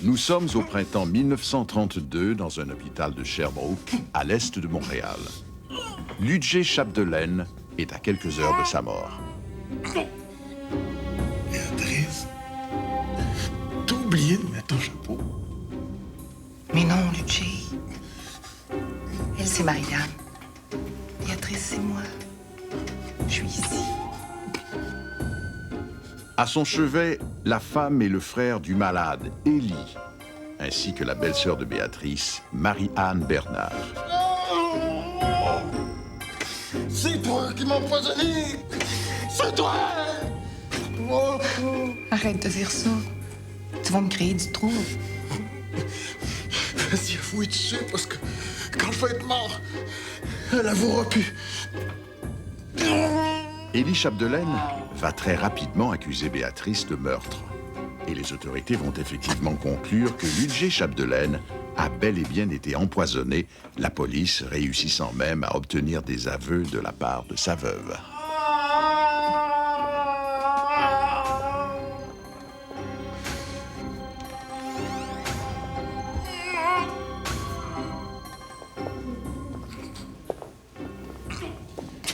Nous sommes au printemps 1932 dans un hôpital de Sherbrooke, à l'est de Montréal. Ludger Chapdelaine est à quelques heures de sa mort. Béatrice, t'as oublié de mettre ton chapeau. Mais non, Ludger. Elle, c'est Marianne. Béatrice, c'est moi. Je suis ici. À son chevet, la femme et le frère du malade, Élie, ainsi que la belle-sœur de Béatrice, Marie-Anne Bernard. C'est toi qui m'as empoisonné! C'est toi! Oh. Arrête de dire ça. Tu vas me créer du trouble. Vas-y, avouez dessus, parce que quand je vais être mort, elle avouera plus. Élie Chapdelaine va très rapidement accuser Béatrice de meurtre. Et les autorités vont effectivement conclure que Ludger Chapdelaine a bel et bien été empoisonné, la police réussissant même à obtenir des aveux de la part de sa veuve.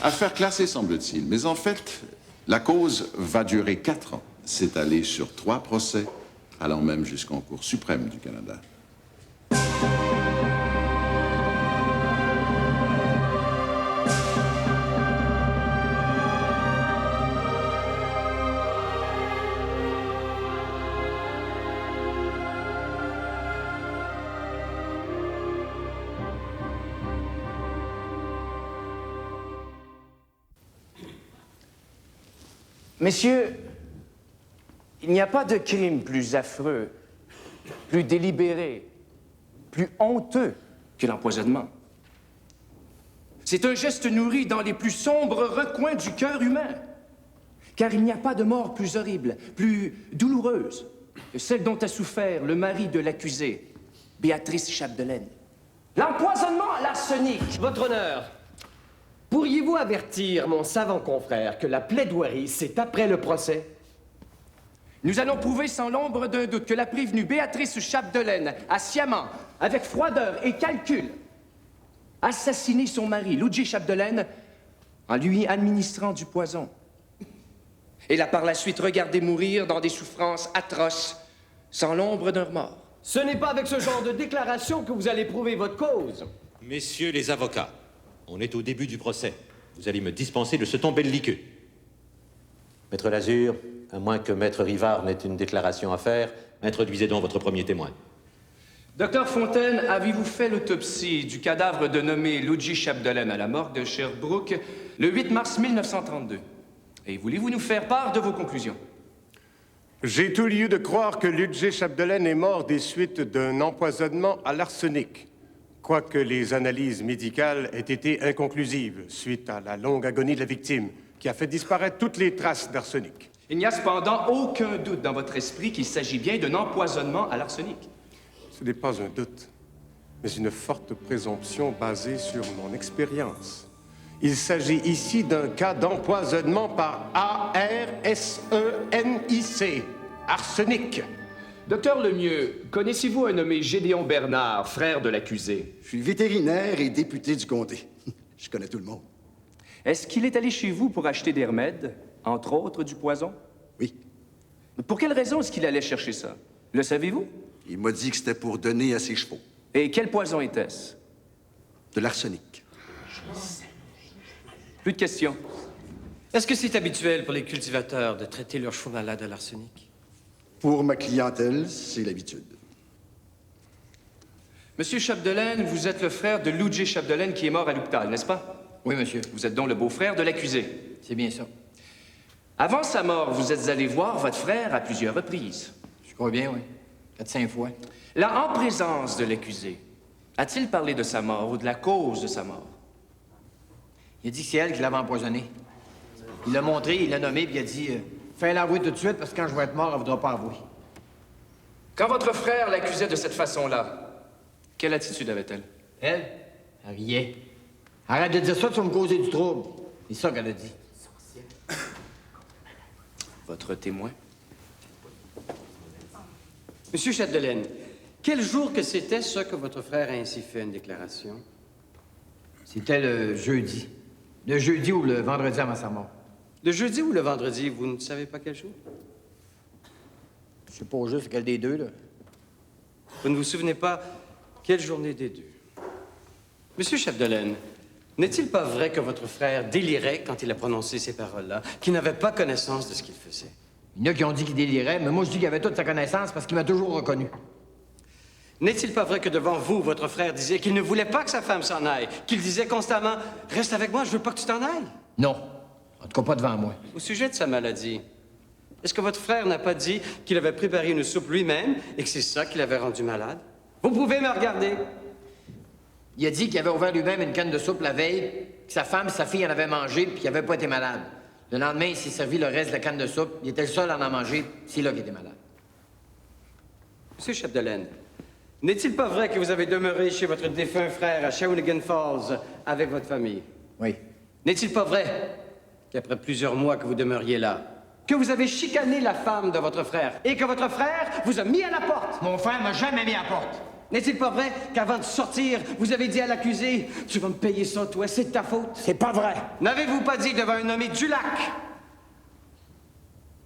Affaire classée, semble-t-il. Mais en fait, la cause va durer 4 ans, s'étaler sur 3 procès, allant même jusqu'en Cour suprême du Canada. Messieurs, il n'y a pas de crime plus affreux, plus délibéré, plus honteux que l'empoisonnement. C'est un geste nourri dans les plus sombres recoins du cœur humain. Car il n'y a pas de mort plus horrible, plus douloureuse que celle dont a souffert le mari de l'accusée, Béatrice Chapdelaine. L'empoisonnement à l'arsenic. Votre honneur, pourriez-vous avertir mon savant confrère que la plaidoirie, c'est après le procès? Nous allons prouver sans l'ombre d'un doute que la prévenue Béatrice Chapdelaine a sciemment, avec froideur et calcul, assassiné son mari, Ludger Chapdelaine, en lui administrant du poison. Et l'a par la suite regardé mourir dans des souffrances atroces, sans l'ombre d'un remords. Ce n'est pas avec ce genre de déclaration que vous allez prouver votre cause. Messieurs les avocats, on est au début du procès. Vous allez me dispenser de ce ton belliqueux. Maître Lazur, à moins que Maître Rivard n'ait une déclaration à faire, introduisez donc votre premier témoin. Docteur Fontaine, avez-vous fait l'autopsie du cadavre de nommé Ludger Chapdelaine à la morgue de Sherbrooke le 8 mars 1932? Et voulez-vous nous faire part de vos conclusions? J'ai tout lieu de croire que Ludger Chapdelaine est mort des suites d'un empoisonnement à l'arsenic, quoique les analyses médicales aient été inconclusives suite à la longue agonie de la victime, qui a fait disparaître toutes les traces d'arsenic. Il n'y a cependant aucun doute dans votre esprit qu'il s'agit bien d'un empoisonnement à l'arsenic. Ce n'est pas un doute, mais une forte présomption basée sur mon expérience. Il s'agit ici d'un cas d'empoisonnement par A-R-S-E-N-I-C, arsenic. Docteur Lemieux, connaissez-vous un nommé Gédéon Bernard, frère de l'accusé? Je suis vétérinaire et député du comté. Je connais tout le monde. Est-ce qu'il est allé chez vous pour acheter des remèdes, entre autres du poison? Oui. Pour quelle raison est-ce qu'il allait chercher ça? Le savez-vous? Il m'a dit que c'était pour donner à ses chevaux. Et quel poison était-ce? De l'arsenic. Plus de questions. Est-ce que c'est habituel pour les cultivateurs de traiter leurs chevaux malades à l'arsenic? Pour ma clientèle, c'est l'habitude. Monsieur Chapdelaine, vous êtes le frère de Ludger Chapdelaine qui est mort à l'hôpital, n'est-ce pas? Oui, monsieur. Vous êtes donc le beau-frère de l'accusé. C'est bien ça. Avant sa mort, vous êtes allé voir votre frère à plusieurs reprises. Je crois bien, oui. 4-5 fois. Là, en présence de l'accusé, a-t-il parlé de sa mort ou de la cause de sa mort? Il a dit que c'est elle qui l'avait empoisonné. Il l'a montré, il l'a nommé, puis il a dit fais l'avouer tout de suite, parce que quand je vais être mort, elle voudra pas avouer. Quand votre frère l'accusait de cette façon-là, quelle attitude avait-elle? Elle riait. Arrête de dire ça, tu vas me causer du trouble. C'est ça qu'elle a dit. Votre témoin? Monsieur Chapdelaine, quel jour que c'était ça que votre frère a ainsi fait une déclaration? C'était le jeudi. Le jeudi ou le vendredi avant sa mort. Le jeudi ou le vendredi, vous ne savez pas quel jour? Je sais pas juste quel des deux, là. Vous ne vous souvenez pas quelle journée des deux? Monsieur Chapdelaine, n'est-il pas vrai que votre frère délirait quand il a prononcé ces paroles-là, qu'il n'avait pas connaissance de ce qu'il faisait? Il y en a qui ont dit qu'il délirait, mais moi, je dis qu'il avait toute sa connaissance parce qu'il m'a toujours reconnu. N'est-il pas vrai que devant vous, votre frère disait qu'il ne voulait pas que sa femme s'en aille, qu'il disait constamment « Reste avec moi, je veux pas que tu t'en ailles ». Non. En tout cas, pas devant moi. Au sujet de sa maladie, est-ce que votre frère n'a pas dit qu'il avait préparé une soupe lui-même et que c'est ça qui l'avait rendu malade? Vous pouvez me regarder. Il a dit qu'il avait ouvert lui-même une canne de soupe la veille, que sa femme et sa fille en avaient mangé puis qu'il n'avait pas été malade. Le lendemain, il s'est servi le reste de la canne de soupe. Il était le seul à en manger, c'est là qu'il était malade. Monsieur Chapdelaine, n'est-il pas vrai que vous avez demeuré chez votre défunt frère à Shawinigan Falls avec votre famille? Oui. N'est-il pas vrai qu'après plusieurs mois que vous demeuriez là, que vous avez chicané la femme de votre frère et que votre frère vous a mis à la porte? Mon frère m'a jamais mis à la porte. N'est-il pas vrai qu'avant de sortir, vous avez dit à l'accusé « Tu vas me payer ça, toi, c'est de ta faute ». C'est pas vrai. N'avez-vous pas dit devant un nommé Dulac?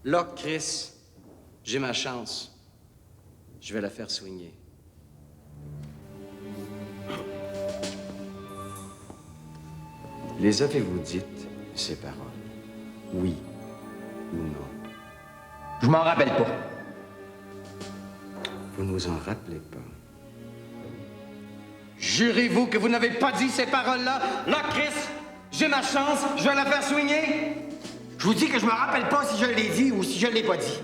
Là, Chris, j'ai ma chance. Je vais la faire soigner. Les avez-vous dites, ces paroles? Oui ou non? Je m'en rappelle pas. Vous ne vous en rappelez pas? Jurez-vous que vous n'avez pas dit ces paroles-là? Là, Chris, j'ai ma chance, je vais la faire soigner. Je vous dis que je me rappelle pas si je l'ai dit ou si je l'ai pas dit.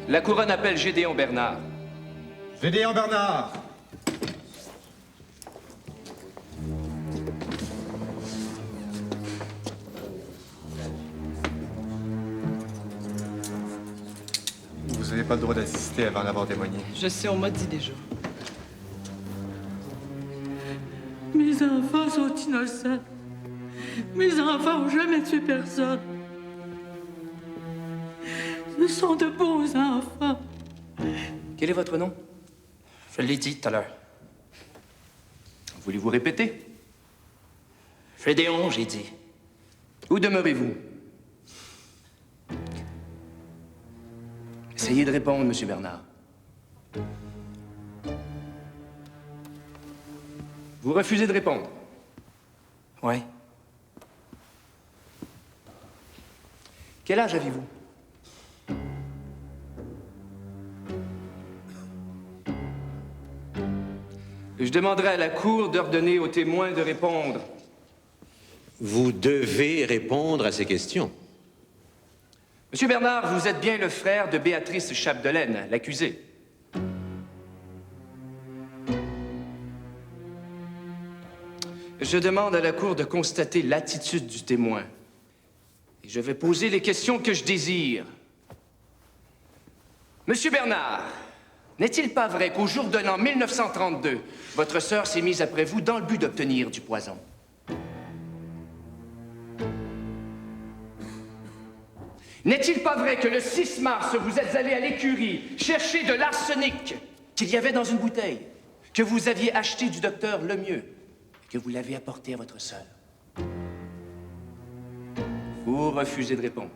La couronne appelle Gédéon Bernard. Gédéon Bernard! Vous n'avez pas le droit d'assister avant d'avoir témoigné. Je sais, on m'a dit déjà. Mes enfants sont innocents. Mes enfants n'ont jamais tué personne. Ce sont de beaux enfants. Quel est votre nom? Je l'ai dit tout à l'heure. Voulez-vous répéter? Gédéon, j'ai dit. Où demeurez-vous? Essayez de répondre, Monsieur Bernard. Vous refusez de répondre? Oui. Quel âge avez-vous? Je demanderai à la Cour d'ordonner aux témoins de répondre. Vous devez répondre à ces questions. Monsieur Bernard, vous êtes bien le frère de Béatrice Chapdelaine, l'accusée. Je demande à la Cour de constater l'attitude du témoin. Et je vais poser les questions que je désire. Monsieur Bernard, n'est-il pas vrai qu'au jour de l'an 1932, votre sœur s'est mise après vous dans le but d'obtenir du poison? N'est-il pas vrai que le 6 mars, vous êtes allé à l'écurie chercher de l'arsenic qu'il y avait dans une bouteille, que vous aviez acheté du docteur Lemieux, et que vous l'avez apporté à votre sœur? Vous refusez de répondre.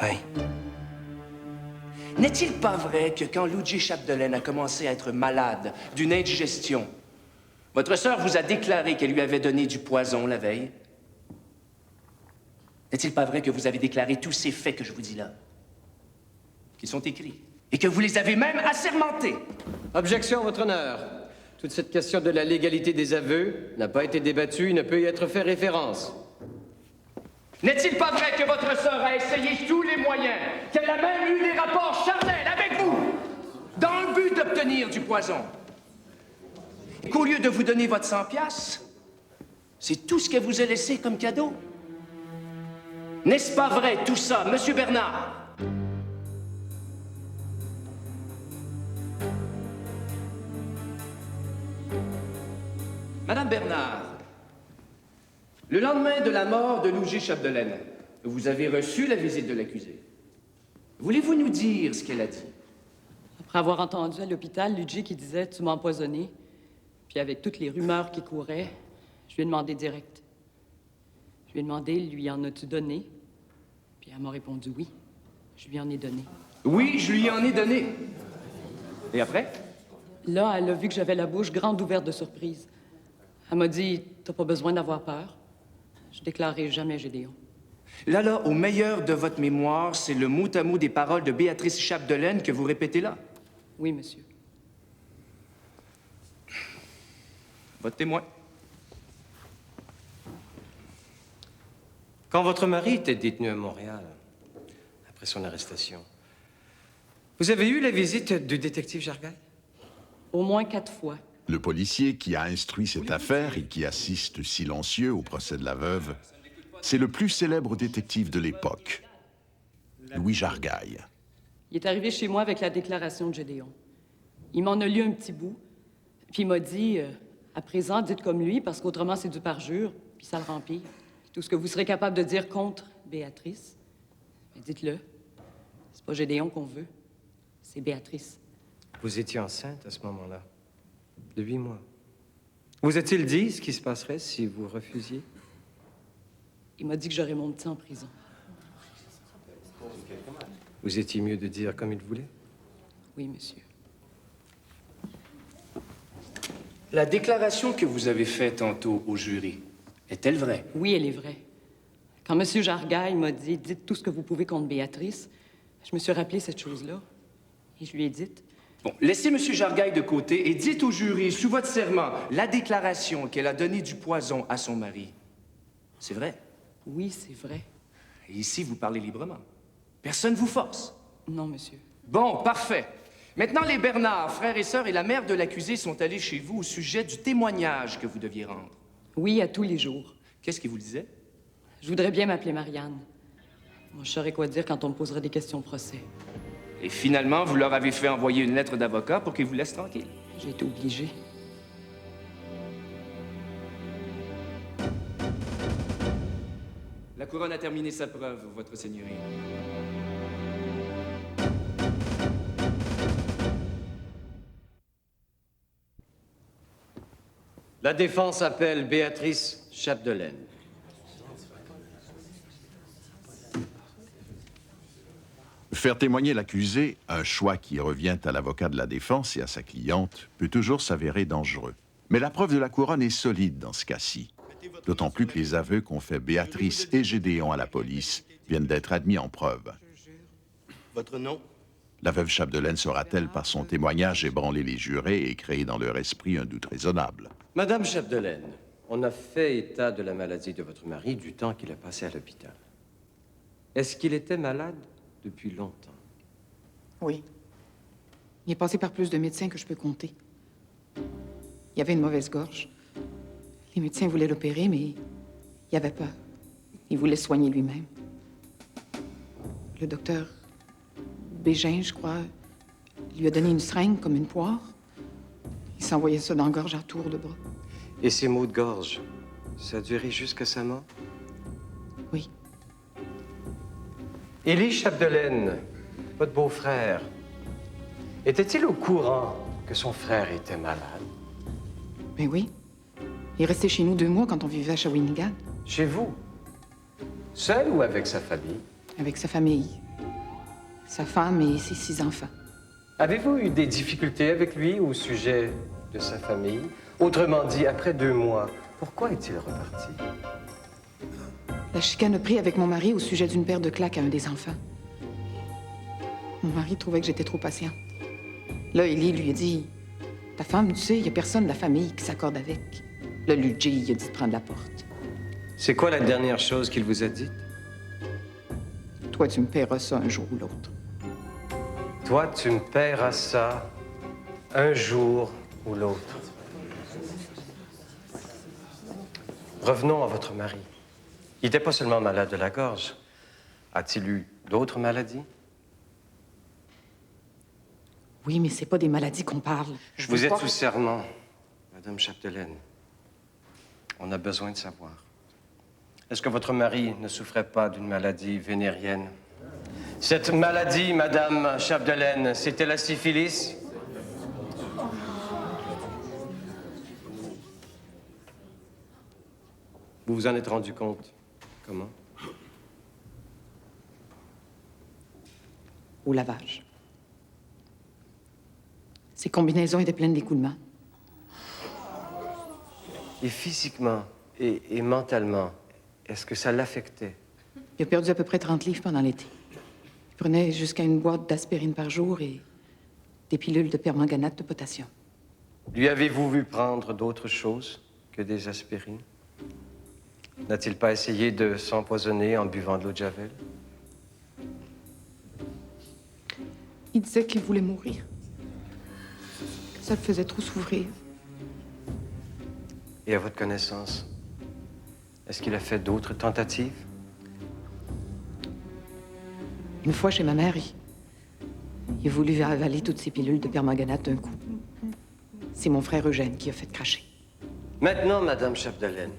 Oui. N'est-il pas vrai que quand Luigi Chapdelaine a commencé à être malade d'une indigestion, votre sœur vous a déclaré qu'elle lui avait donné du poison la veille? N'est-il pas vrai que vous avez déclaré tous ces faits que je vous dis là, qui sont écrits, et que vous les avez même assermentés? Objection, Votre Honneur. Toute cette question de la légalité des aveux n'a pas été débattue et ne peut y être fait référence. N'est-il pas vrai que votre sœur a essayé tous les moyens, qu'elle a même eu des rapports charnels avec vous, dans le but d'obtenir du poison? Et qu'au lieu de vous donner votre 100 piastres, c'est tout ce qu'elle vous a laissé comme cadeau? N'est-ce pas vrai tout ça, Monsieur Bernard? Madame Bernard, le lendemain de la mort de Ludger Chapdelaine, vous avez reçu la visite de l'accusée. Voulez-vous nous dire ce qu'elle a dit? Après avoir entendu à l'hôpital Ludger qui disait « tu m'as empoisonné », puis avec toutes les rumeurs qui couraient, je lui ai demandé direct. Je lui ai demandé « lui en as-tu donné? » Puis elle m'a répondu « oui, je lui en ai donné. » Oui, je lui en ai donné. Et après? Là, elle a vu que j'avais la bouche grande ouverte de surprise. Elle m'a dit « t'as pas besoin d'avoir peur. Je déclarerai jamais Gédéon. » Là, au meilleur de votre mémoire, c'est le mot à mot des paroles de Béatrice Chapdelaine que vous répétez là? Oui, monsieur. Votre témoin. Quand votre mari était détenu à Montréal, après son arrestation, vous avez eu la visite du détective Jargail? Au moins 4 fois. Le policier qui a instruit cette affaire et qui assiste silencieux au procès de la veuve, c'est le plus célèbre détective de l'époque, Louis Jargail. Il est arrivé chez moi avec la déclaration de Gédéon. Il m'en a lu un petit bout, puis il m'a dit à présent, dites comme lui, parce qu'autrement c'est du parjure, puis ça le remplit. Tout ce que vous serez capable de dire contre Béatrice, dites-le. C'est pas Gédéon qu'on veut, c'est Béatrice. Vous étiez enceinte à ce moment-là, de 8 mois. Vous a-t-il dit ce qui se passerait si vous refusiez? Il m'a dit que j'aurais mon petit en prison. Vous étiez mieux de dire comme il voulait? Oui, monsieur. La déclaration que vous avez faite tantôt au jury, est-elle vraie? Oui, elle est vraie. Quand M. Jargail m'a dit « dites tout ce que vous pouvez contre Béatrice », je me suis rappelé cette chose-là. Et je lui ai dit. Bon, laissez M. Jargail de côté et dites au jury, sous votre serment, la déclaration qu'elle a donné du poison à son mari. C'est vrai? Oui, c'est vrai. Et ici, vous parlez librement. Personne ne vous force. Non, monsieur. Bon, parfait. Maintenant, les Bernard, frères et sœurs, et la mère de l'accusé sont allés chez vous au sujet du témoignage que vous deviez rendre. Oui, à tous les jours. Qu'est-ce qu'ils vous disaient? Je voudrais bien m'appeler Marianne. Moi, je saurais quoi dire quand on me poserait des questions au procès. Et finalement, vous leur avez fait envoyer une lettre d'avocat pour qu'ils vous laissent tranquille. J'ai été obligée. La couronne a terminé sa preuve, votre seigneurie. La défense appelle Béatrice Chapdelaine. Faire témoigner l'accusé, un choix qui revient à l'avocat de la défense et à sa cliente, peut toujours s'avérer dangereux. Mais la preuve de la couronne est solide dans ce cas-ci. D'autant plus que les aveux qu'ont fait Béatrice et Gédéon à la police viennent d'être admis en preuve. Votre nom? La veuve Chapdelaine saura-t-elle par son témoignage ébranler les jurés et créer dans leur esprit un doute raisonnable? Madame Chapdelaine, on a fait état de la maladie de votre mari du temps qu'il a passé à l'hôpital. Est-ce qu'il était malade depuis longtemps? Oui. Il est passé par plus de médecins que je peux compter. Il avait une mauvaise gorge. Les médecins voulaient l'opérer, mais il avait peur. Il voulait se soigner lui-même. Le docteur Bégin, je crois, lui a donné une seringue comme une poire. Il s'envoyait ça dans la gorge à tour de bras. Et ces maux de gorge, ça a duré jusqu'à sa mort? Oui. Élie Chapdelaine, votre beau-frère, était-il au courant que son frère était malade? Ben oui. Il est resté chez nous 2 mois quand on vivait à Shawinigan. Chez vous? Seul ou avec sa famille? Avec sa famille. Sa femme et ses 6 enfants. Avez-vous eu des difficultés avec lui au sujet de sa famille? Autrement dit, après 2 mois, pourquoi est-il reparti? La chicane a pris avec mon mari au sujet d'une paire de claques à un des enfants. Mon mari trouvait que j'étais trop patiente. Là, Élie lui a dit « Ta femme, tu sais, il n'y a personne de la famille qui s'accorde avec. » Là, Ludger, il a dit de prendre la porte. C'est quoi la dernière chose qu'il vous a dite? Toi, tu me paieras ça un jour ou l'autre. Toi, tu me paieras ça un jour ou l'autre. Revenons à votre mari. Il n'était pas seulement malade de la gorge. A-t-il eu d'autres maladies? Oui, mais c'est pas des maladies qu'on parle. Vous êtes sous serment, Madame Chapdelaine. On a besoin de savoir. Est-ce que votre mari ne souffrait pas d'une maladie vénérienne? Cette maladie, Madame Chapdelaine, c'était la syphilis? Vous vous en êtes rendu compte? Comment? Au lavage. Ses combinaisons étaient pleines d'écoulements. Et physiquement et mentalement, est-ce que ça l'affectait? Il a perdu à peu près 30 livres pendant l'été. Il prenait jusqu'à une boîte d'aspirine par jour et des pilules de permanganate de potassium. Lui avez-vous vu prendre d'autres choses que des aspirines? N'a-t-il pas essayé de s'empoisonner en buvant de l'eau de Javel? Il disait qu'il voulait mourir. Ça le faisait trop souffrir. Et à votre connaissance, est-ce qu'il a fait d'autres tentatives? Une fois chez ma mère, il a voulu avaler toutes ces pilules de permanganate d'un coup. C'est mon frère Eugène qui a fait cracher. Maintenant, Madame Chapdelaine,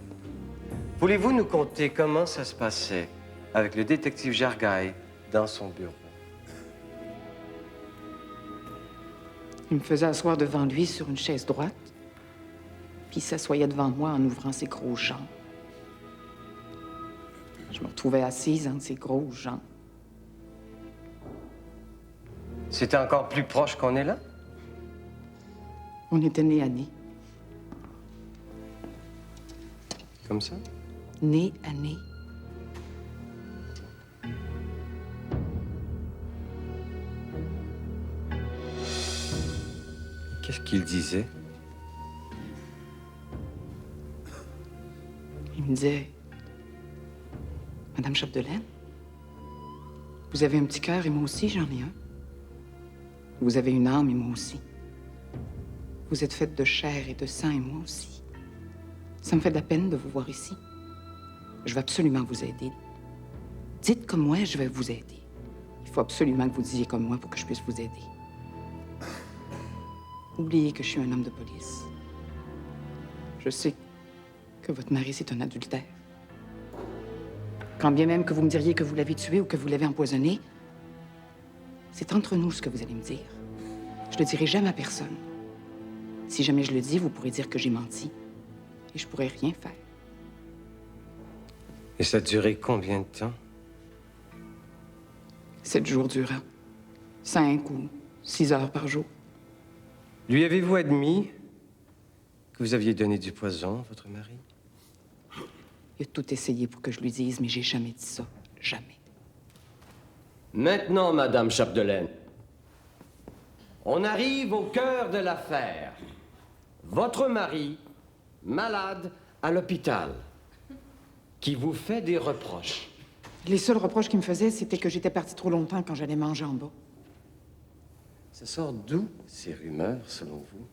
voulez-vous nous conter comment ça se passait avec le détective Jargaille dans son bureau? Il me faisait asseoir devant lui sur une chaise droite, puis il s'assoyait devant moi en ouvrant ses grosses jambes. Je me retrouvais assise entre ses grosses jambes. C'était encore plus proche qu'on est là? On était nez à nez. Comme ça? Nez à nez. Qu'est-ce qu'il disait? Il me disait, Madame Chapdelaine, vous avez un petit cœur et moi aussi, j'en ai un. Vous avez une âme et moi aussi. Vous êtes faite de chair et de sang et moi aussi. Ça me fait de la peine de vous voir ici. Je vais absolument vous aider. Dites comme moi, je vais vous aider. Il faut absolument que vous disiez comme moi pour que je puisse vous aider. Oubliez que je suis un homme de police. Je sais que votre mari, c'est un adultère. Quand bien même que vous me diriez que vous l'avez tué ou que vous l'avez empoisonné, c'est entre nous ce que vous allez me dire. Je le dirai jamais à personne. Si jamais je le dis, vous pourrez dire que j'ai menti. Et je pourrai rien faire. Et ça a duré combien de temps? 7 jours durant. 5 ou 6 heures par jour. Lui avez-vous admis que vous aviez donné du poison à votre mari? Il a tout essayé pour que je lui dise, mais j'ai jamais dit ça. Jamais. Maintenant, Madame Chapdelaine, on arrive au cœur de l'affaire. Votre mari, malade à l'hôpital, qui vous fait des reproches. Les seuls reproches qu'il me faisait, c'était que j'étais partie trop longtemps quand j'allais manger en bas. Ça sort d'où, ces rumeurs, selon vous?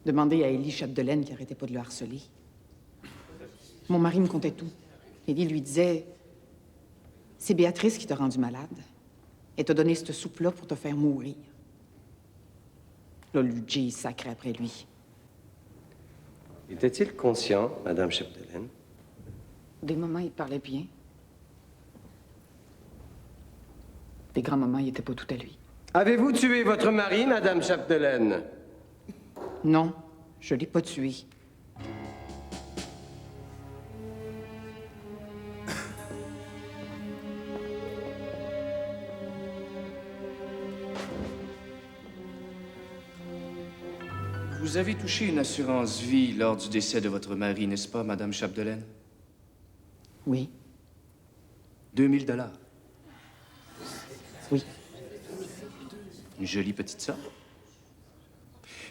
Demandez à Élie Chapdelaine qui arrêtait pas de le harceler. Mon mari me contait tout. Élie lui disait, c'est Béatrice qui t'a rendu malade. Elle t'a donné cette soupe-là pour te faire mourir. Là, Ludger, il sacrait après lui. Était-il conscient, Madame Chapdelaine? Des moments, il parlait bien. Des grands moments, il était pas tout à lui. Avez-vous tué votre mari, Madame Chapdelaine? Non, je l'ai pas tué. Vous avez touché une assurance vie lors du décès de votre mari, n'est-ce pas, Madame Chapdelaine? Oui. 2000 $. Oui. Une jolie petite somme.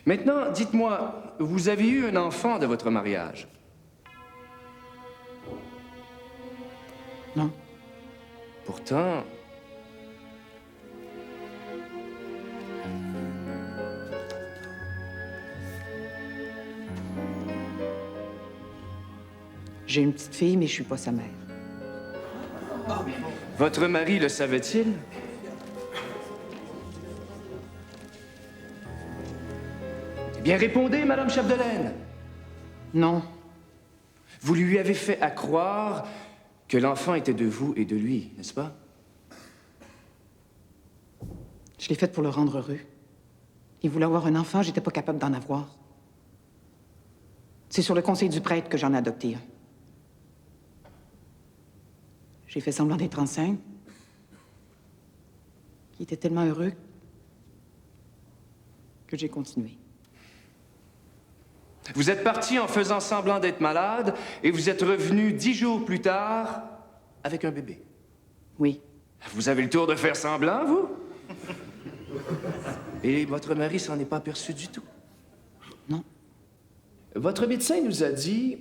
Maintenant, dites-moi, vous avez eu un enfant de votre mariage? Non. Pourtant... J'ai une petite fille, mais je suis pas sa mère. Votre mari le savait-il? Eh bien, répondez, Madame Chapdelaine. Non. Vous lui avez fait à croire que l'enfant était de vous et de lui, n'est-ce pas? Je l'ai faite pour le rendre heureux. Il voulait avoir un enfant, j'étais pas capable d'en avoir. C'est sur le conseil du prêtre que j'en ai adopté un. J'ai fait semblant d'être enceinte. Il était tellement heureux que j'ai continué. Vous êtes parti en faisant semblant d'être malade et vous êtes revenu 10 jours plus tard avec un bébé. Oui. Vous avez le tour de faire semblant, vous? Et votre mari s'en est pas aperçu du tout? Non. Votre médecin nous a dit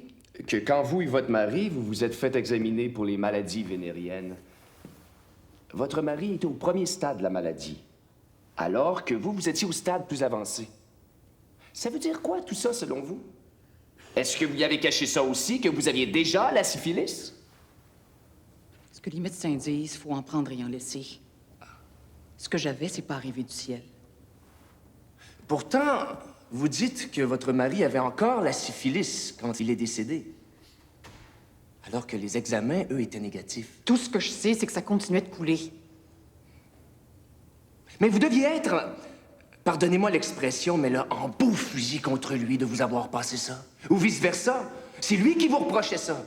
que quand vous et votre mari, vous vous êtes fait examiner pour les maladies vénériennes, votre mari était au premier stade de la maladie, alors que vous, vous étiez au stade plus avancé. Ça veut dire quoi, tout ça, selon vous? Est-ce que vous y avez caché ça aussi, que vous aviez déjà la syphilis? Ce que les médecins disent, faut en prendre et en laisser. Ce que j'avais, c'est pas arrivé du ciel. Pourtant, vous dites que votre mari avait encore la syphilis quand il est décédé, alors que les examens, eux, étaient négatifs. Tout ce que je sais, c'est que ça continuait de couler. Mais vous deviez être, pardonnez-moi l'expression, mais là, en beau fusil contre lui de vous avoir passé ça. Ou vice-versa. C'est lui qui vous reprochait ça.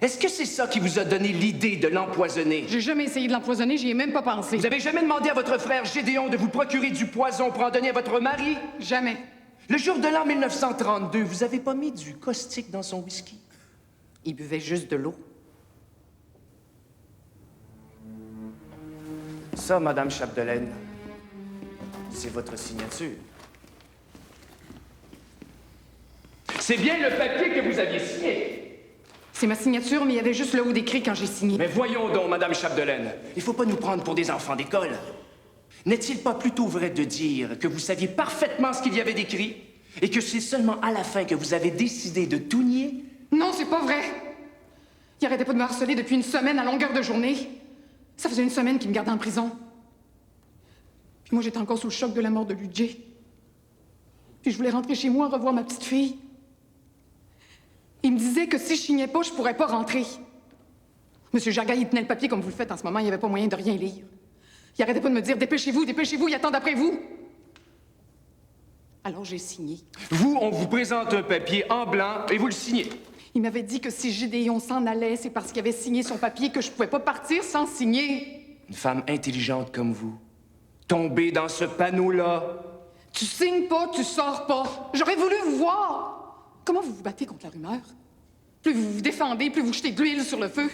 Est-ce que c'est ça qui vous a donné l'idée de l'empoisonner? J'ai jamais essayé de l'empoisonner, j'y ai même pas pensé. Vous avez jamais demandé à votre frère Gédéon de vous procurer du poison pour en donner à votre mari? Jamais. Le jour de l'an 1932, vous avez pas mis du caustique dans son whisky? Il buvait juste de l'eau. Ça, Madame Chapdelaine, c'est votre signature. C'est bien le papier que vous aviez signé. C'est ma signature, mais il y avait juste le haut d'écrit quand j'ai signé. Mais voyons donc, Madame Chapdelaine, il faut pas nous prendre pour des enfants d'école. N'est-il pas plutôt vrai de dire que vous saviez parfaitement ce qu'il y avait d'écrit et que c'est seulement à la fin que vous avez décidé de tout nier? Non, c'est pas vrai. Il arrêtait pas de me harceler depuis une semaine à longueur de journée. Ça faisait une semaine qu'il me gardait en prison. Puis moi, j'étais encore sous le choc de la mort de Ludger. Puis je voulais rentrer chez moi, revoir ma petite fille. Il me disait que si je signais pas, je pourrais pas rentrer. Monsieur Jagaille, il tenait le papier comme vous le faites en ce moment, il n'y avait pas moyen de rien lire. Il arrêtait pas de me dire « Dépêchez-vous, dépêchez-vous, il attend après vous ». Alors j'ai signé. Vous, on vous présente un papier en blanc et vous le signez. Il m'avait dit que si Gédéon s'en allait, c'est parce qu'il avait signé son papier que je pouvais pas partir sans signer. Une femme intelligente comme vous, tomber dans ce panneau-là. Tu signes pas, tu sors pas. J'aurais voulu vous voir. Comment vous vous battez contre la rumeur? Plus vous vous défendez, plus vous jetez de l'huile sur le feu.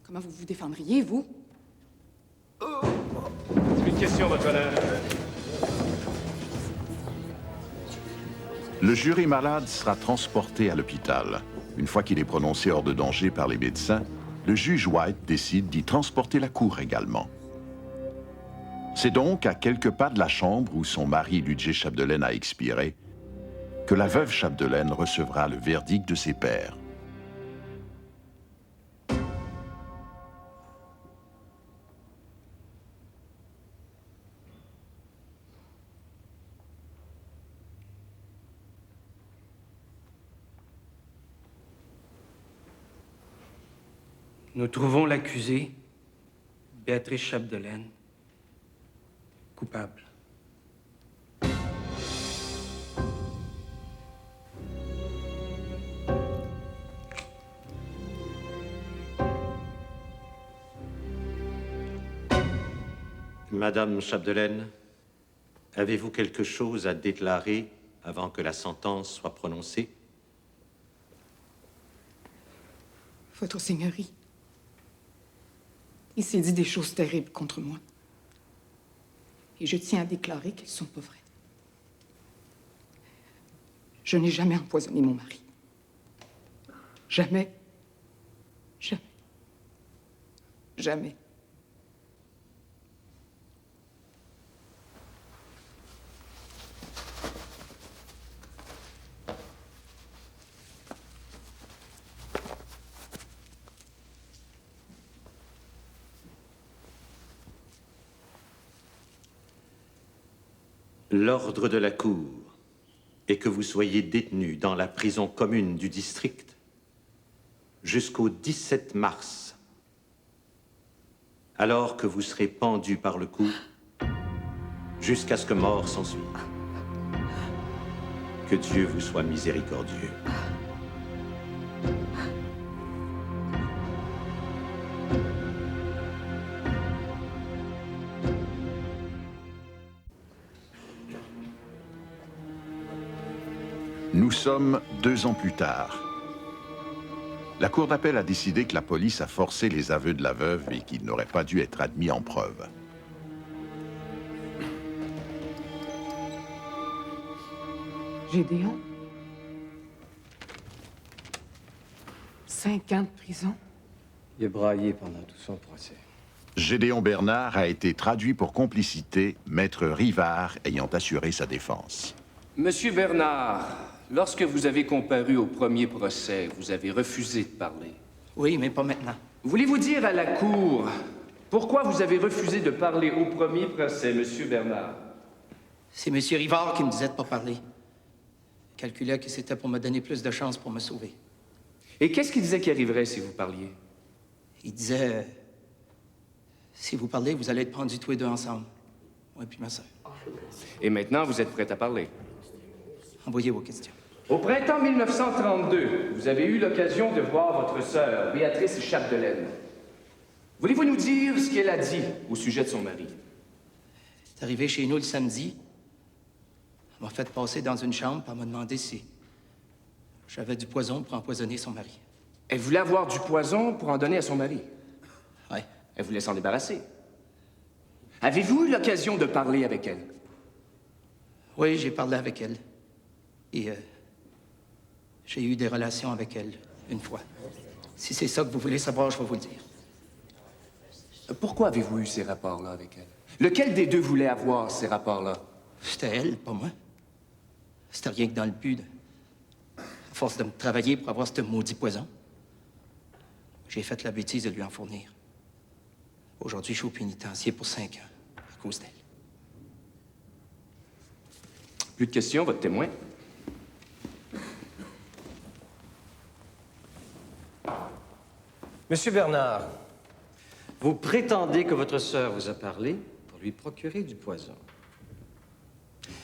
Comment vous vous défendriez, vous? C'est une question, votre honneur. Le jury malade sera transporté à l'hôpital. Une fois qu'il est prononcé hors de danger par les médecins, le juge White décide d'y transporter la cour également. C'est donc à quelques pas de la chambre où son mari Ludger Chapdelaine a expiré que la veuve Chapdelaine recevra le verdict de ses pairs. Nous trouvons l'accusée, Béatrice Chapdelaine, coupable. Madame Chapdelaine, avez-vous quelque chose à déclarer avant que la sentence soit prononcée? Votre Seigneurie, il s'est dit des choses terribles contre moi. Et je tiens à déclarer qu'elles sont pas vraies. Je n'ai jamais empoisonné mon mari. Jamais. Jamais. Jamais. L'ordre de la Cour. et que vous soyez détenu dans la prison commune du district jusqu'au 17 mars, alors que vous serez pendu par le cou jusqu'à ce que mort s'ensuive. Que Dieu vous soit miséricordieux. Nous sommes 2 ans plus tard. La Cour d'appel a décidé que la police a forcé les aveux de la veuve et qu'ils n'auraient pas dû être admis en preuve. Gédéon? 5 ans de prison? Il a braillé pendant tout son procès. Gédéon Bernard a été traduit pour complicité, maître Rivard ayant assuré sa défense. Monsieur Bernard, lorsque vous avez comparu au premier procès, vous avez refusé de parler. Oui, mais pas maintenant. Voulez-vous dire à la Cour pourquoi vous avez refusé de parler au premier procès, Monsieur Bernard? C'est M. Rivard qui me disait de pas parler. Il calculait que c'était pour me donner plus de chances pour me sauver. Et qu'est-ce qu'il disait qui arriverait si vous parliez? Il disait... si vous parlez, vous allez être pendus tous les deux ensemble. Moi et puis ma sœur. Et maintenant, vous êtes prêt à parler? Envoyez vos questions. Au printemps 1932, vous avez eu l'occasion de voir votre sœur, Béatrice Chapdelaine. Voulez-vous nous dire ce qu'elle a dit au sujet de son mari? Elle est arrivée chez nous le samedi. Elle m'a fait passer dans une chambre pour me demander si j'avais du poison pour empoisonner son mari. Elle voulait avoir du poison pour en donner à son mari? Oui. Elle voulait s'en débarrasser. Avez-vous eu l'occasion de parler avec elle? Oui, j'ai parlé avec elle. Et j'ai eu des relations avec elle une fois. Si c'est ça que vous voulez savoir, je vais vous le dire. Pourquoi avez-vous eu ces rapports-là avec elle? Lequel des deux voulait avoir ces rapports-là? C'était elle, pas moi. C'était rien que dans le but de... À force de me travailler pour avoir ce maudit poison, j'ai fait la bêtise de lui en fournir. Aujourd'hui, je suis au pénitencier pour 5 ans, à cause d'elle. Plus de questions, votre témoin? Monsieur Bernard, vous prétendez que votre sœur vous a parlé pour lui procurer du poison.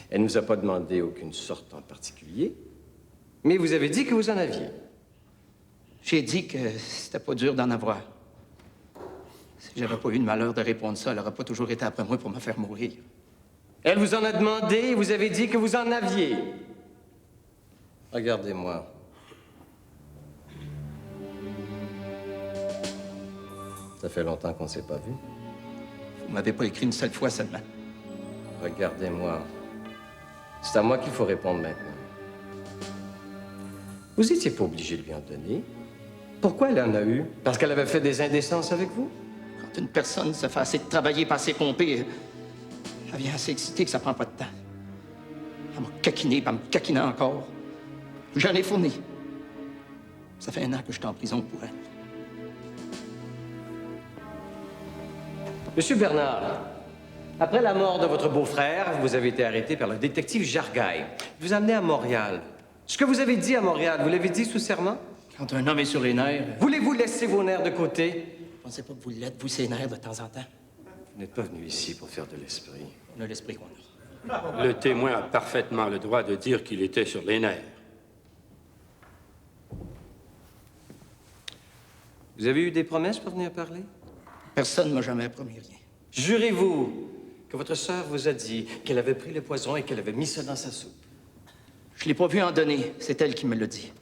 Elle ne vous a pas demandé aucune sorte en particulier, mais vous avez dit que vous en aviez. J'ai dit que c'était pas dur d'en avoir. Si j'avais pas eu le malheur de répondre ça, elle aurait pas toujours été après moi pour me faire mourir. Elle vous en a demandé et vous avez dit que vous en aviez. Regardez-moi. Ça fait longtemps qu'on ne s'est pas vu. Vous m'avez pas écrit une seule fois seulement. Regardez-moi. C'est à moi qu'il faut répondre maintenant. Vous n'étiez pas obligé de lui en donner. Pourquoi elle en a eu? Parce qu'elle avait fait des indécences avec vous? Quand une personne se fait assez de travailler, pas assez pomper, elle vient assez excitée que ça prend pas de temps. Elle m'a caquiné, puis elle me caquinait encore. J'en ai fourni. Ça fait 1 an que je suis en prison pour elle. Monsieur Bernard, après la mort de votre beau-frère, vous avez été arrêté par le détective Jargaille. Vous amené à Montréal. Ce que vous avez dit à Montréal, vous l'avez dit sous serment? Quand un homme est sur les nerfs... Voulez-vous laisser vos nerfs de côté? Je pensais pas que vous l'êtes, vous, ces nerfs, de temps en temps. Vous n'êtes pas venu ici pour faire de l'esprit. On a l'esprit qu'on a. Le témoin a parfaitement le droit de dire qu'il était sur les nerfs. Vous avez eu des promesses pour venir parler? Personne ne m'a jamais promis rien. Jurez-vous que votre sœur vous a dit qu'elle avait pris le poison et qu'elle avait mis ça dans sa soupe? Je l'ai pas vu en donner. C'est elle qui me l'a dit.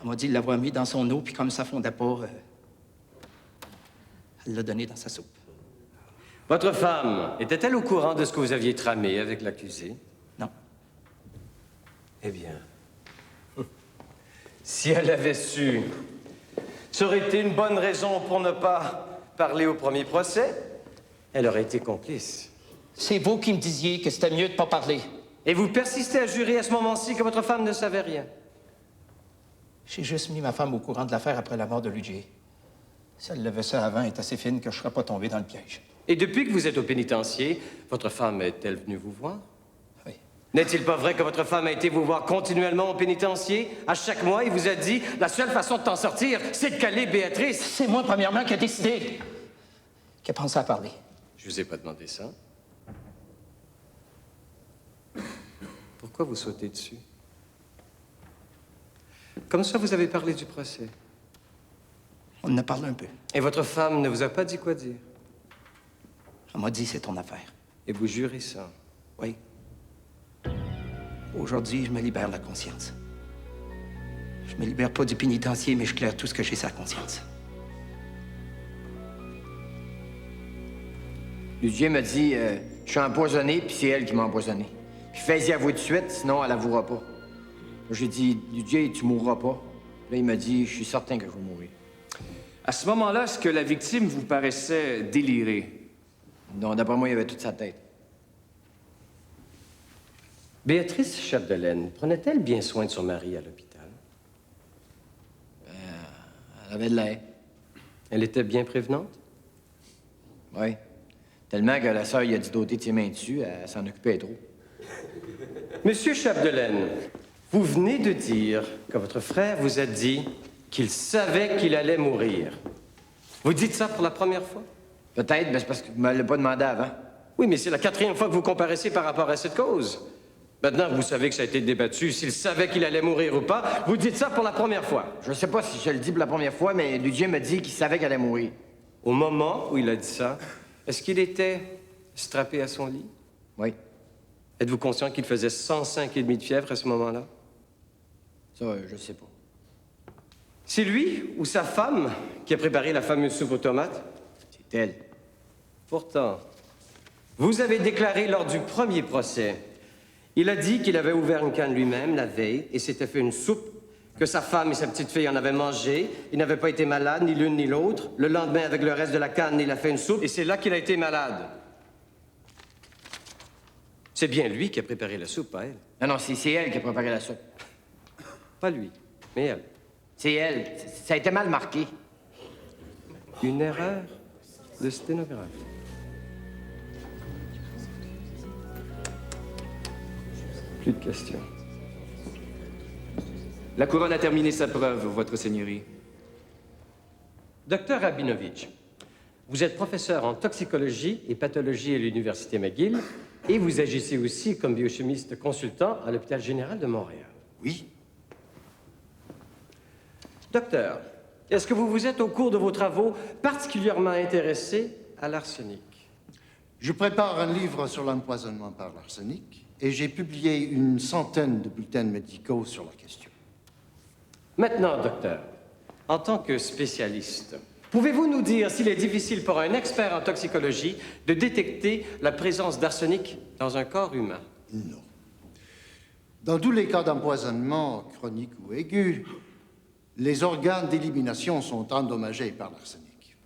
Elle m'a dit de l'avoir mis dans son eau, puis comme ça fondait pas, elle l'a donné dans sa soupe. Votre femme était-elle au courant de ce que vous aviez tramé avec l'accusé? Non. Eh bien, si elle avait su, ça aurait été une bonne raison pour ne pas parler au premier procès. Elle aurait été complice. C'est vous qui me disiez que c'était mieux de pas parler. Et vous persistez à jurer à ce moment-ci que votre femme ne savait rien. J'ai juste mis ma femme au courant de l'affaire après la mort de Ludger. Si elle l'avait ça avant, elle est assez fine que je ne serais pas tombé dans le piège. Et depuis que vous êtes au pénitencier, votre femme est-elle venue vous voir? Oui. N'est-il pas vrai que votre femme a été vous voir continuellement au pénitencier? À chaque mois, il vous a dit, la seule façon de t'en sortir, c'est de caler Béatrice. C'est moi, premièrement, qui a décidé. Qui a pensé à parler. Je vous ai pas demandé ça. Pourquoi vous sautez dessus? Comme ça, vous avez parlé du procès. On en a parlé un peu. Et votre femme ne vous a pas dit quoi dire? Elle m'a dit, c'est ton affaire. Et vous jurez ça? Oui. Aujourd'hui, je me libère la conscience. Je me libère pas du pénitencier, mais je claire tout ce que j'ai sur la conscience. Ludger m'a dit, je suis empoisonné, puis c'est elle qui m'a empoisonné. Puis fais-y avouer tout de suite, sinon elle avouera pas. J'ai dit, Ludger, tu mourras pas. Là, il m'a dit, je suis certain que je vais mourir. À ce moment-là, est-ce que la victime vous paraissait délirée? Non, d'après moi, il avait toute sa tête. Béatrice Chapdelaine prenait-elle bien soin de son mari à l'hôpital? Elle avait de l'air. Elle était bien prévenante? Oui. Tellement que la sœur, il a dit d'ôter de ses mains dessus, elle s'en occupait trop. Monsieur Chapdelaine, vous venez de dire que votre frère vous a dit qu'il savait qu'il allait mourir. Vous dites ça pour la première fois? Peut-être, mais c'est parce que vous ne me l'avez pas demandé avant. Oui, mais c'est la 4e fois que vous comparaissez par rapport à cette cause. Maintenant, vous savez que ça a été débattu. S'il savait qu'il allait mourir ou pas, vous dites ça pour la première fois. Je sais pas si je le dis pour la première fois, mais Ludger m'a dit qu'il savait qu'elle allait mourir. Au moment où il a dit ça, est-ce qu'il était strappé à son lit? Oui. Êtes-vous conscient qu'il faisait 105,5 de fièvre à ce moment-là? Ça, je sais pas. C'est lui ou sa femme qui a préparé la fameuse soupe aux tomates? C'est elle. Pourtant, vous avez déclaré lors du premier procès, il a dit qu'il avait ouvert une canne lui-même la veille et s'était fait une soupe, que sa femme et sa petite fille en avaient mangé. Il n'avait pas été malade, ni l'une ni l'autre. Le lendemain, avec le reste de la canne, il a fait une soupe et c'est là qu'il a été malade. C'est bien lui qui a préparé la soupe, pas elle. Non, non, c'est elle qui a préparé la soupe. Pas lui, mais elle. C'est elle. Ça a été mal marqué. Une erreur de sténographe. Plus de questions. La couronne a terminé sa preuve, Votre Seigneurie. Docteur Rabinovitch, vous êtes professeur en toxicologie et pathologie à l'Université McGill et vous agissez aussi comme biochimiste consultant à l'Hôpital général de Montréal. Oui. Docteur, est-ce que vous vous êtes, au cours de vos travaux, particulièrement intéressé à l'arsenic? Je prépare un livre sur l'empoisonnement par l'arsenic et j'ai publié une centaine de bulletins médicaux sur la question. Maintenant, docteur, en tant que spécialiste, pouvez-vous nous dire s'il est difficile pour un expert en toxicologie de détecter la présence d'arsenic dans un corps humain? Non. Dans tous les cas d'empoisonnement, chronique ou aigu, les organes d'élimination sont endommagés par l'arsenic.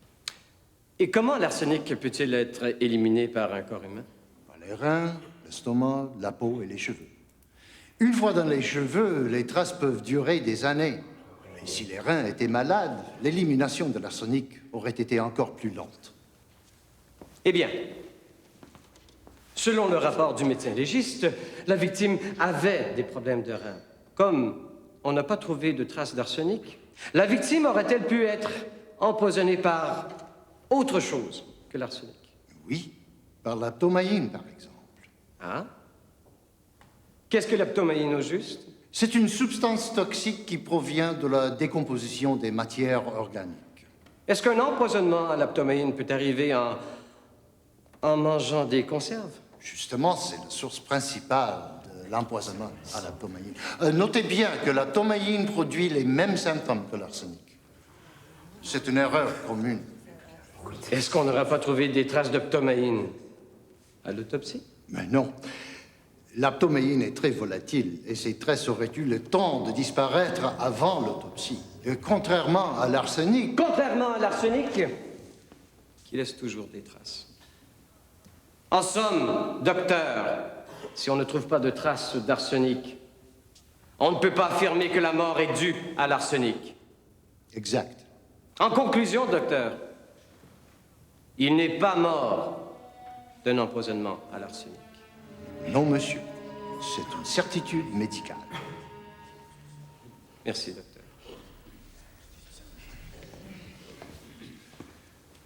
Et comment l'arsenic peut-il être éliminé par un corps humain? Par les reins, l'estomac, la peau et les cheveux. Une fois dans les cheveux, les traces peuvent durer des années. Et si les reins étaient malades, l'élimination de l'arsenic aurait été encore plus lente. Eh bien, selon le rapport du médecin légiste, la victime avait des problèmes de reins. Comme on n'a pas trouvé de traces d'arsenic, la victime aurait-elle pu être empoisonnée par autre chose que l'arsenic? Oui, par la ptomaïne, par exemple. Ah? Qu'est-ce que la ptomaïne, au juste? C'est une substance toxique qui provient de la décomposition des matières organiques. Est-ce qu'un empoisonnement à la ptomaïne peut arriver en mangeant des conserves? Justement, c'est la source principale de l'empoisonnement à la ptomaïne. Notez bien que la ptomaïne produit les mêmes symptômes que l'arsenic. C'est une erreur commune. Est-ce qu'on n'aura pas trouvé des traces de ptomaïne à l'autopsie? Mais non. La ptomaïne est très volatile et ses traces auraient eu le temps de disparaître avant l'autopsie. Contrairement à l'arsenic... Contrairement à l'arsenic, qui laisse toujours des traces. En somme, docteur, si on ne trouve pas de traces d'arsenic, on ne peut pas affirmer que la mort est due à l'arsenic. Exact. En conclusion, docteur, il n'est pas mort d'un empoisonnement à l'arsenic. Non, monsieur. c'est une certitude médicale. Merci, docteur.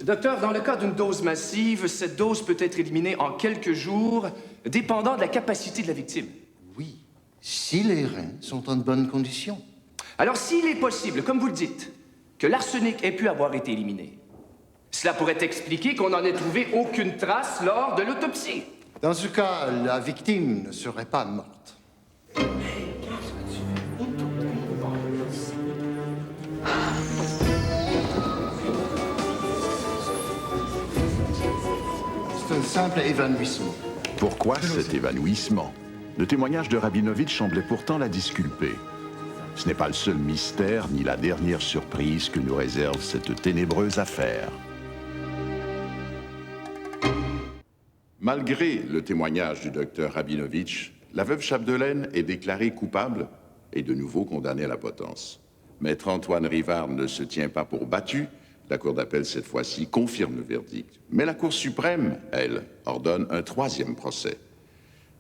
Docteur, dans le cas d'une dose massive, cette dose peut être éliminée en quelques jours, dépendant de la capacité de la victime. Oui, si les reins sont en bonne condition. Alors, s'il est possible, comme vous le dites, que l'arsenic ait pu avoir été éliminé, cela pourrait expliquer qu'on n'en ait trouvé aucune trace lors de l'autopsie. Dans ce cas, la victime ne serait pas morte. C'est un simple évanouissement. Pourquoi cet évanouissement? Le témoignage de Rabinovitch semblait pourtant la disculper. Ce n'est pas le seul mystère ni la dernière surprise que nous réserve cette ténébreuse affaire. Malgré le témoignage du docteur Rabinovitch, la veuve Chapdelaine est déclarée coupable et de nouveau condamnée à la potence. Maître Antoine Rivard ne se tient pas pour battu. La Cour d'appel, cette fois-ci, confirme le verdict. Mais la Cour suprême, elle, ordonne un troisième procès.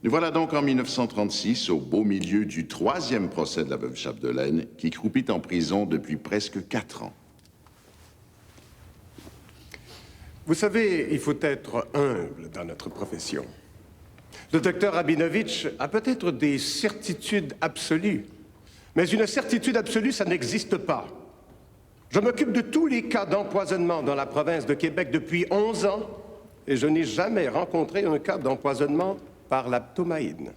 Nous voilà donc en 1936, au beau milieu du 3e procès de la veuve Chapdelaine, qui croupit en prison depuis presque 4 ans. Vous savez, il faut être humble dans notre profession. Le docteur Rabinovitch a peut-être des certitudes absolues, mais une certitude absolue, ça n'existe pas. Je m'occupe de tous les cas d'empoisonnement dans la province de Québec depuis 11 ans, et je n'ai jamais rencontré un cas d'empoisonnement par la ptomaïne.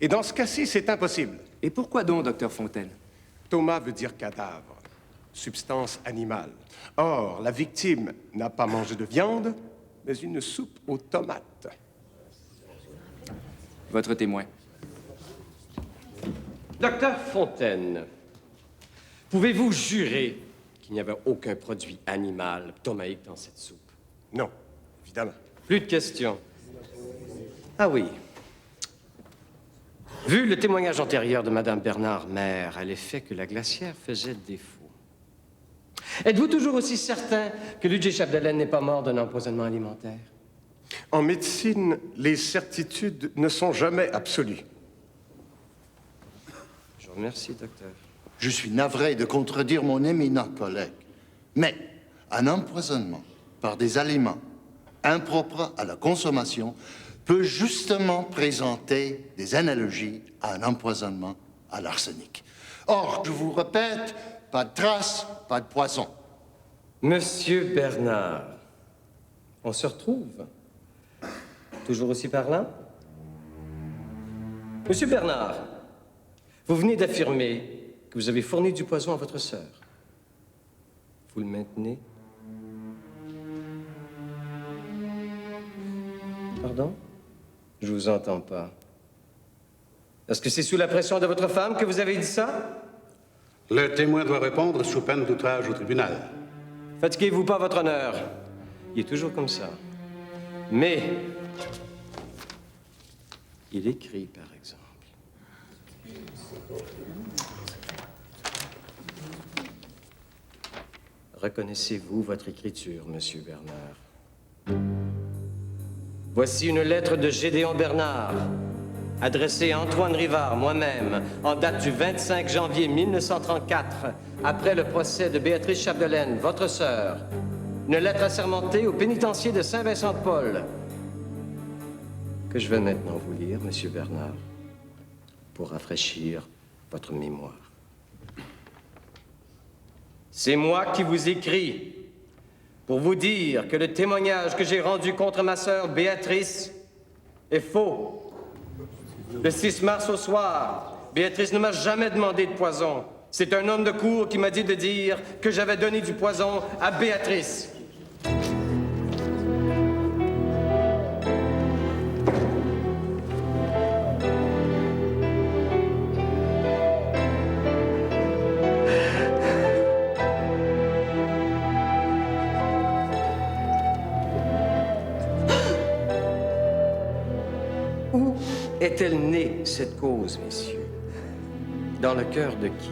Et dans ce cas-ci, c'est impossible. Et pourquoi donc, docteur Fontaine? Ptoma veut dire cadavre, substance animale. Or, la victime n'a pas mangé de viande, mais une soupe aux tomates. Votre témoin. Docteur Fontaine, pouvez-vous jurer qu'il n'y avait aucun produit animal ptomaïque dans cette soupe? Non, évidemment. Plus de questions. Ah oui. Vu le témoignage antérieur de Mme Bernard, mère, à l'effet que la glacière faisait défaut, êtes-vous toujours aussi certain que Ludger Chapdelaine n'est pas mort d'un empoisonnement alimentaire? En médecine, les certitudes ne sont jamais absolues. Je vous remercie, docteur. Je suis navré de contredire mon éminent collègue, mais un empoisonnement par des aliments impropres à la consommation peut justement présenter des analogies à un empoisonnement à l'arsenic. Or, je vous répète, pas de traces, pas de poison. Monsieur Bernard, on se retrouve. Toujours aussi parlant? Monsieur Bernard, vous venez d'affirmer que vous avez fourni du poison à votre sœur. Vous le maintenez? Pardon? Je vous entends pas. Est-ce que c'est sous la pression de votre femme que vous avez dit ça? Le témoin doit répondre sous peine d'outrage au tribunal. Fatiguez-vous pas, votre honneur. Il est toujours comme ça. Mais il écrit, par exemple. Reconnaissez-vous votre écriture, Monsieur Bernard? Voici une lettre de Gédéon Bernard, adressée à Antoine Rivard, moi-même, en date du 25 janvier 1934, après le procès de Béatrice Chapdelaine, votre sœur. Une lettre assermentée au pénitencier de Saint-Vincent-de-Paul, que je vais maintenant vous lire, Monsieur Bernard, pour rafraîchir votre mémoire. C'est moi qui vous écris pour vous dire que le témoignage que j'ai rendu contre ma sœur Béatrice est faux. Le 6 mars au soir, Béatrice ne m'a jamais demandé de poison. C'est un homme de cour qui m'a dit de dire que j'avais donné du poison à Béatrice. Où est-elle née, cette cause, messieurs? Dans le cœur de qui?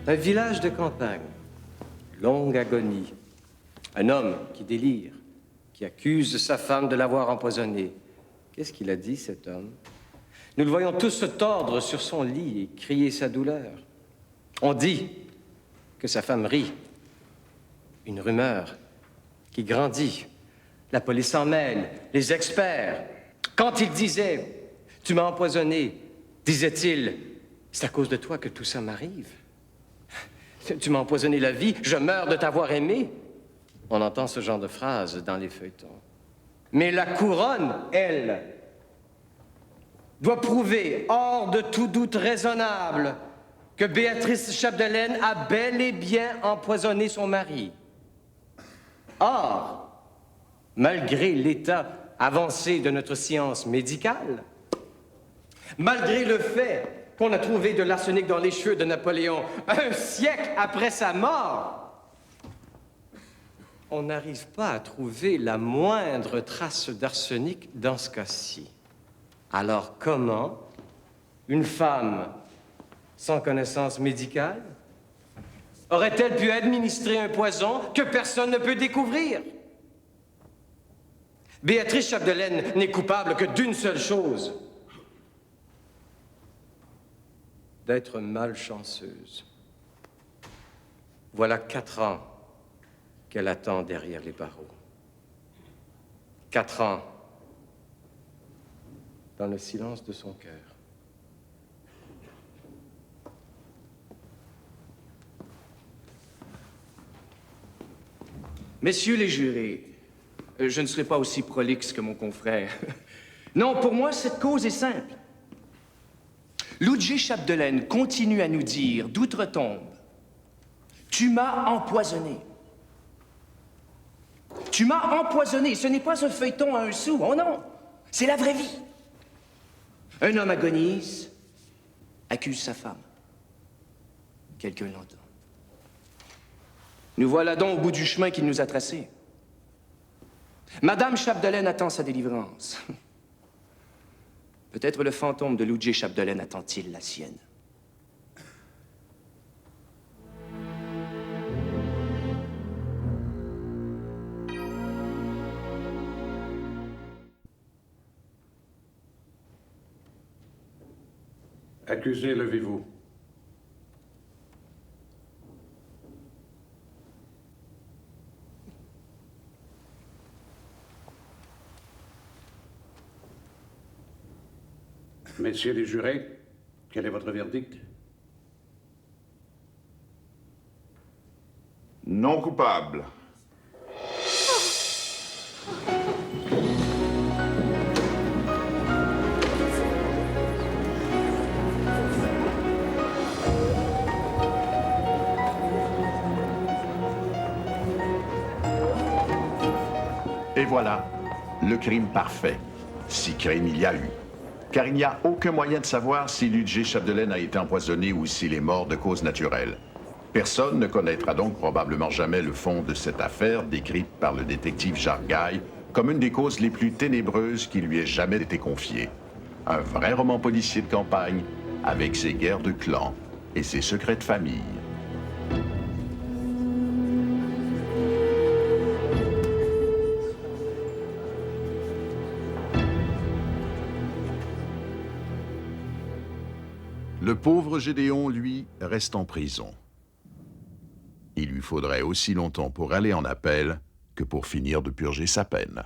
Un village de campagne, longue agonie. Un homme qui délire, qui accuse sa femme de l'avoir empoisonné. Qu'est-ce qu'il a dit, cet homme? Nous le voyons tous se tordre sur son lit et crier sa douleur. On dit que sa femme rit. Une rumeur qui grandit. La police s'en mêle, les experts. Quand il disait « Tu m'as empoisonné », disait-il « C'est à cause de toi que tout ça m'arrive. Tu m'as empoisonné la vie, je meurs de t'avoir aimé. » On entend ce genre de phrases dans les feuilletons. Mais la couronne, elle, doit prouver, hors de tout doute raisonnable, que Béatrice Chapdelaine a bel et bien empoisonné son mari. Or, malgré l'état avancé de notre science médicale, malgré le fait qu'on a trouvé de l'arsenic dans les cheveux de Napoléon un siècle après sa mort, on n'arrive pas à trouver la moindre trace d'arsenic dans ce cas-ci. Alors comment une femme sans connaissance médicale aurait-elle pu administrer un poison que personne ne peut découvrir? Béatrice Chapdelaine n'est coupable que d'une seule chose: d'être malchanceuse. Voilà 4 ans qu'elle attend derrière les barreaux. 4 ans dans le silence de son cœur. Messieurs les jurés, je ne serai pas aussi prolixe que mon confrère. Non, pour moi, cette cause est simple. Ludger Chapdelaine continue à nous dire, d'outre-tombe, « Tu m'as empoisonné. Tu m'as empoisonné. Ce n'est pas un feuilleton à un sou. Oh non, c'est la vraie vie. » Un homme agonise, accuse sa femme. Quelqu'un l'entend. Nous voilà donc au bout du chemin qu'il nous a tracé. Madame Chapdelaine attend sa délivrance. Peut-être le fantôme de Ludger Chapdelaine attend-il la sienne. Accusé, levez-vous. Messieurs les jurés, quel est votre verdict? Non coupable. Et voilà, le crime parfait, si crime il y a eu. Car il n'y a aucun moyen de savoir si Ludger Chapdelaine a été empoisonné ou s'il est mort de cause naturelle. Personne ne connaîtra donc probablement jamais le fond de cette affaire décrite par le détective Jacques Gaille comme une des causes les plus ténébreuses qui lui ait jamais été confiée. Un vrai roman policier de campagne avec ses guerres de clans et ses secrets de famille. Le pauvre Gédéon, lui, reste en prison. Il lui faudrait aussi longtemps pour aller en appel que pour finir de purger sa peine.